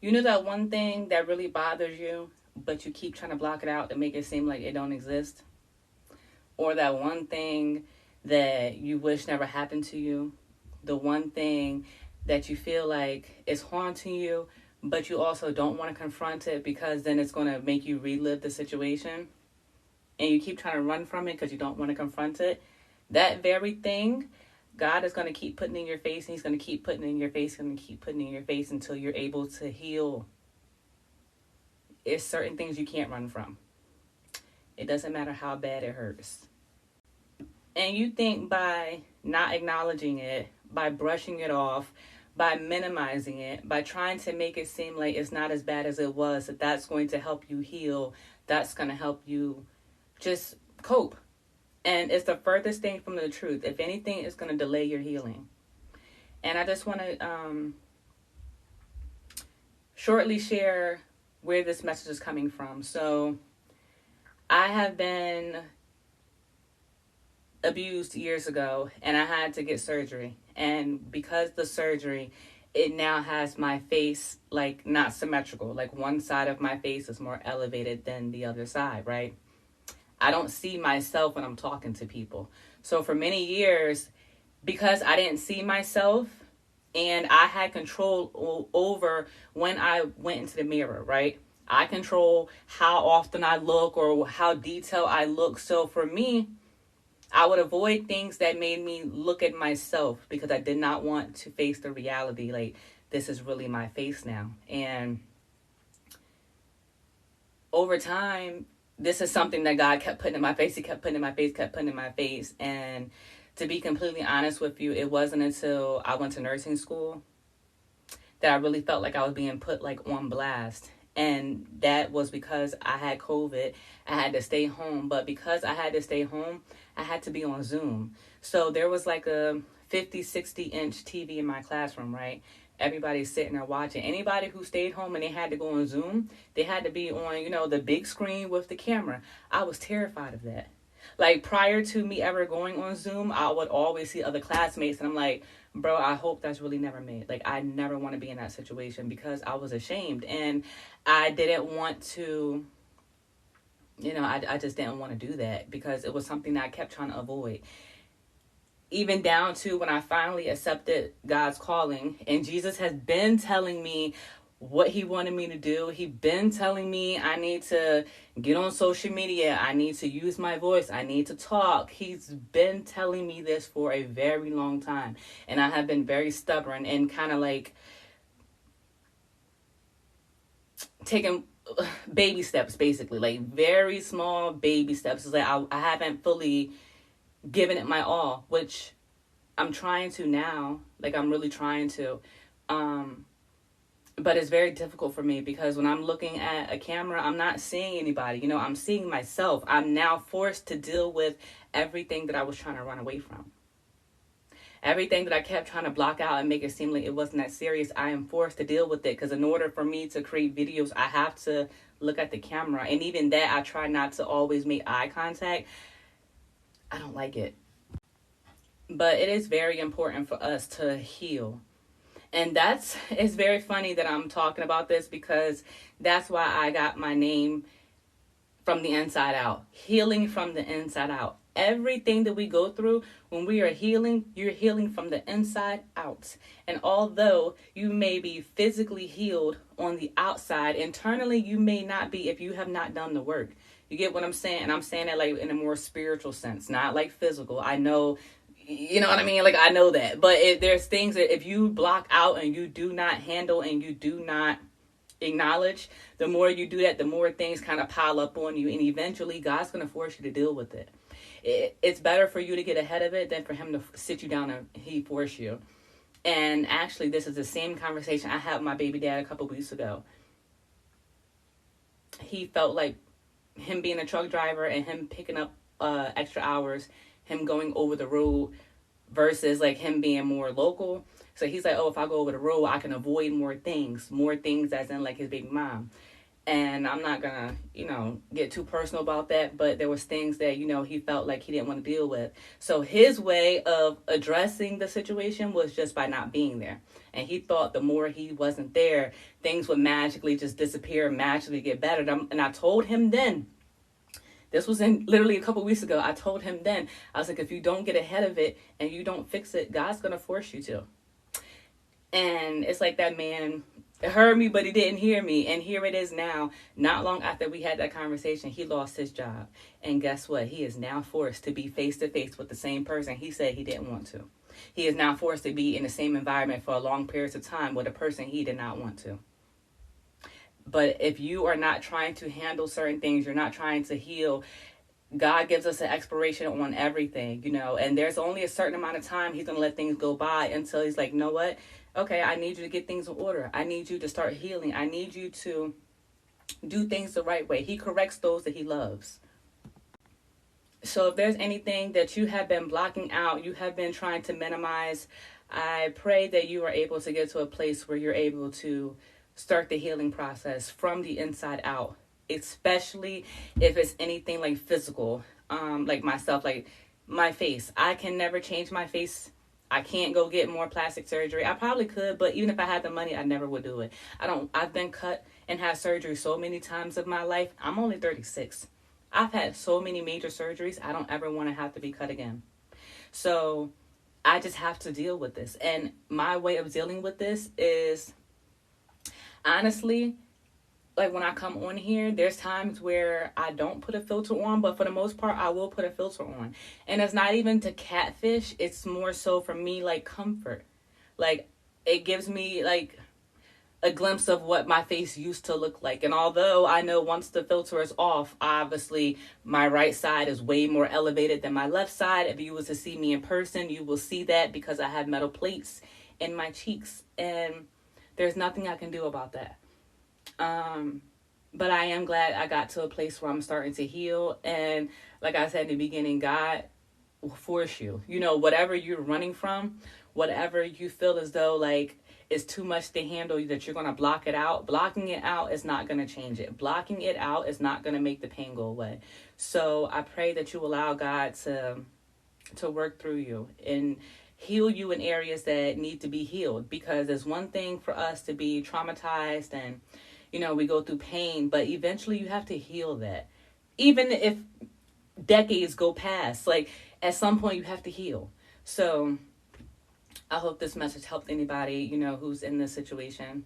You know that one thing that really bothers you, but you keep trying to block it out to make it seem like it don't exist? Or that one thing that you wish never happened to you? The one thing that you feel like is haunting you, but you also don't want to confront it because then it's going to make you relive the situation? And you keep trying to run from it because you don't want to confront it? That very thing, God is going to keep putting in your face, and He's going to keep putting in your face and keep putting in your face until you're able to heal. It's certain things you can't run from. It doesn't matter how bad it hurts. And you think by not acknowledging it, by brushing it off, by minimizing it, by trying to make it seem like it's not as bad as it was, that that's going to help you heal, that's going to help you just cope. And it's the furthest thing from the truth. If anything, it's going to delay your healing. And I just want to shortly share where this message is coming from. So I have been abused years ago, and I had to get surgery. And because the surgery, it now has my face like not symmetrical. Like one side of my face is more elevated than the other side, right? I don't see myself when I'm talking to people. So for many years, because I didn't see myself and I had control over when I went into the mirror, right? I control how often I look or how detailed I look. So for me, I would avoid things that made me look at myself because I did not want to face the reality. Like, this is really my face now. And over time, this is something that God kept putting in my face. He kept putting in my face, kept putting in my face. And to be completely honest with you, it wasn't until I went to nursing school that I really felt like I was being put like on blast. And that was because I had COVID. I had to stay home. But because I had to stay home, I had to be on Zoom. So there was like a 50, 60-inch TV in my classroom, right? Everybody's sitting there watching. Anybody who stayed home and they had to go on Zoom, they had to be on, the big screen with the camera. I was terrified of that. Like, prior to me ever going on Zoom, I would always see other classmates, and I'm like, bro, I hope that's really never me. Like, I never want to be in that situation because I was ashamed, and I didn't want to, I just didn't want to do that because it was something that I kept trying to avoid. Even down to when I finally accepted God's calling, and Jesus has been telling me what He wanted me to do. He's been telling me I need to get on social media. I need to use my voice. I need to talk. He's been telling me this for a very long time. And I have been very stubborn and kind of like taking baby steps, basically. Like very small baby steps. It's like I haven't fully given it my all, which I'm trying to now. Like, I'm really trying to. But it's very difficult for me because when I'm looking at a camera, I'm not seeing anybody. I'm seeing myself. I'm now forced to deal with everything that I was trying to run away from. Everything that I kept trying to block out and make it seem like it wasn't that serious, I am forced to deal with it because in order for me to create videos, I have to look at the camera. And even that, I try not to always make eye contact. I don't like it. But it is very important for us to heal. And it's very funny that I'm talking about this because that's why I got my name from the inside out. Healing from the inside out. Everything that we go through, when we are healing, you're healing from the inside out. And although you may be physically healed on the outside, internally you may not be if you have not done the work. You get what I'm saying? And I'm saying that like in a more spiritual sense, not like physical. I know, you know what I mean? Like, I know that. But there's things that if you block out and you do not handle and you do not acknowledge, the more you do that, the more things kind of pile up on you. And eventually, God's going to force you to deal with it. It's better for you to get ahead of it than for Him to sit you down and He force you. And actually, this is the same conversation I had with my baby dad a couple weeks ago. He felt like him being a truck driver and him picking up extra hours, him going over the road versus like him being more local. So he's like, oh, if I go over the road, I can avoid more things as in like his baby mom. And I'm not gonna, get too personal about that, but there was things that, he felt like he didn't want to deal with. So his way of addressing the situation was just by not being there. And he thought the more he wasn't there, things would magically just disappear, magically get better. And I told him then, this was in literally a couple weeks ago. I told him then, I was like, if you don't get ahead of it and you don't fix it, God's gonna force you to. And it's like that man heard me, but he didn't hear me. And here it is now, not long after we had that conversation, he lost his job. And guess what? He is now forced to be face to face with the same person he said he didn't want to. He is now forced to be in the same environment for a long periods of time with a person he did not want to. But if you are not trying to handle certain things, you're not trying to heal, God gives us an expiration on everything, and there's only a certain amount of time he's going to let things go by until he's like, you know what? Okay, I need you to get things in order. I need you to start healing. I need you to do things the right way. He corrects those that he loves. So if there's anything that you have been blocking out, you have been trying to minimize, I pray that you are able to get to a place where you're able to start the healing process from the inside out, especially if it's anything like physical, like myself, like my face. I can never change my face. I can't go get more plastic surgery. I probably could, but even if I had the money, I never would do it. I've been cut and had surgery so many times in my life. I'm only 36. I've had so many major surgeries. I don't ever want to have to be cut again. So I just have to deal with this. And my way of dealing with this is, honestly, like when I come on here, there's times where I don't put a filter on, but for the most part, I will put a filter on. And it's not even to catfish. It's more so for me, like comfort. Like it gives me like a glimpse of what my face used to look like. And although I know once the filter is off, obviously my right side is way more elevated than my left side. If you was to see me in person, you will see that because I have metal plates in my cheeks. And there's nothing I can do about that. But I am glad I got to a place where I'm starting to heal. And like I said in the beginning, God will force you. Whatever you're running from, whatever you feel as though like it's too much to handle, that you're going to block it out. Blocking it out is not going to change it. Blocking it out is not going to make the pain go away. So I pray that you allow God to work through you and heal you in areas that need to be healed. Because it's one thing for us to be traumatized and we go through pain, but eventually you have to heal that. Even if decades go past, like at some point you have to heal. So I hope this message helped anybody, who's in this situation.